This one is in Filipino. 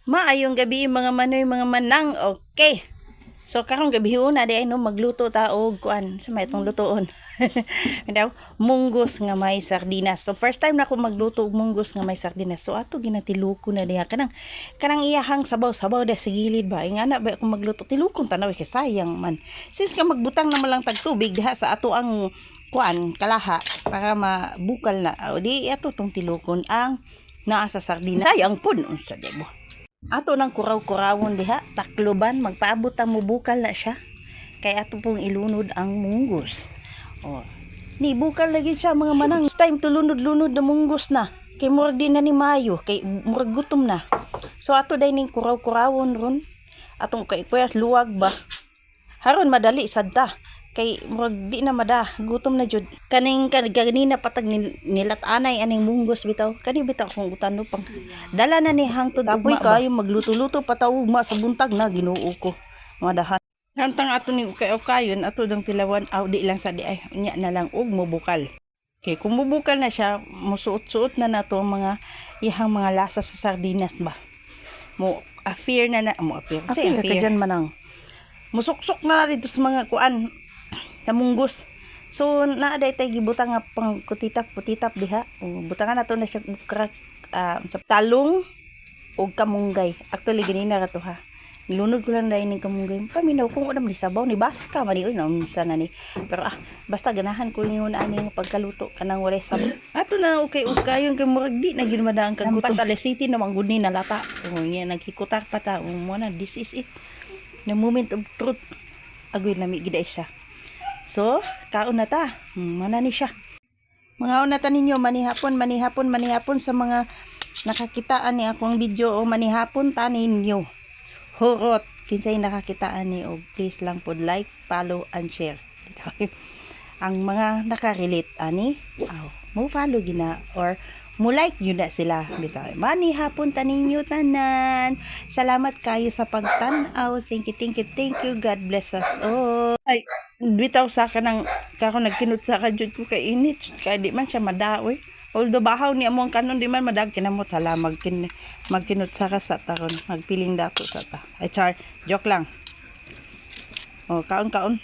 Maayong gabi mga manoy mga manang. Okay. So karong gabi una di ay no magluto ta og kuan sa may tong lutoon. Daw munggos nga may sardinas. So first time na ako magluto og munggos nga may sardinas. So ato ginatiluko na diha kanang iyahang sabaw-sabaw da sa gilid ba. Ingana ba ako magluto tilukon tanaw kay sayang man. Sis ka magbutang na malang tag tubig diha sa ato ang kuan kalaha para mabukal na. O di ato tong tilukon ang naa sa sardinas. Sayang pud unsa di mo. Ato nang kuraw-kurawon diha, takloban, magpaabot ang mubukal na siya. Kay ato pong ilunod ang munggos. Oh. Ni bukal lagi siya mga manang. It's time to lunod-lunod na munggos na. Kay murag di na ni mayo, kay murag gutom na. So ato day ning kuraw-kurawon ron. Atong kay puyas luwag ba. Haron madali sadta. Kay murag di na mada gutom na jud kaning ganina patag nilat-anay aning munggos bitaw kani bitaw kung utano pang dala na ni hangtod kaboy kayo magluto-luto patawugma sa buntag na Ginoo ko madahan hantang ato ni kayon ato dang tilawan aw di lang sa di ay nya na lang og mubukal kay kung mubukal na siya musuot-suot na nato mga ihang mga lasa sa sardinas ba mo affair na mo affair kasi affair ka dyan manang musuksok na dito sa mga kuan sa munggos. So naaday tay gibutang nga pang kutitap diha. Butangan nato na siya sa talong o kamunggay. Actually ganina ra to ha. Nilunod ko lang dai ning kamunggay. Paminaw kung unam ni sabaw ni baska mali oy unsa na ni. Pero basta ganahan ko yung ani nga pagkaluto kanang walay sabaw. Ato na okay kayon kay murag di na gid madaan kag gutom. Sa city na manggud ni nalata. Yan naghikutar pa ta. Mo na this is it. The moment of truth. Agoy lami gid siya. So, kaon na ta. Mana ni siya. Mga una ta ninyo, manihapon sa mga nakakitaan ni akong video o manihapon ta ninyo. Hurot, kinsay nakakitaan ni o please lang pod like, follow, and share. Ang mga nakarelate ani, mo follow gina or mo like yun na sila bitaw. Manihapon ta ninyo tanan. Salamat kayo sa pagtan-aw. Thank you. God bless us all. Ay, bitaw sa kanang kako nagkinut sa ka jud ko kay init kay di man siya madaoy. Although bahaw ni among kanon di man madag kinamot hala magkinut sa ka sa taron magpiling dato sa ta. Ay char, joke lang. Oh, kaon.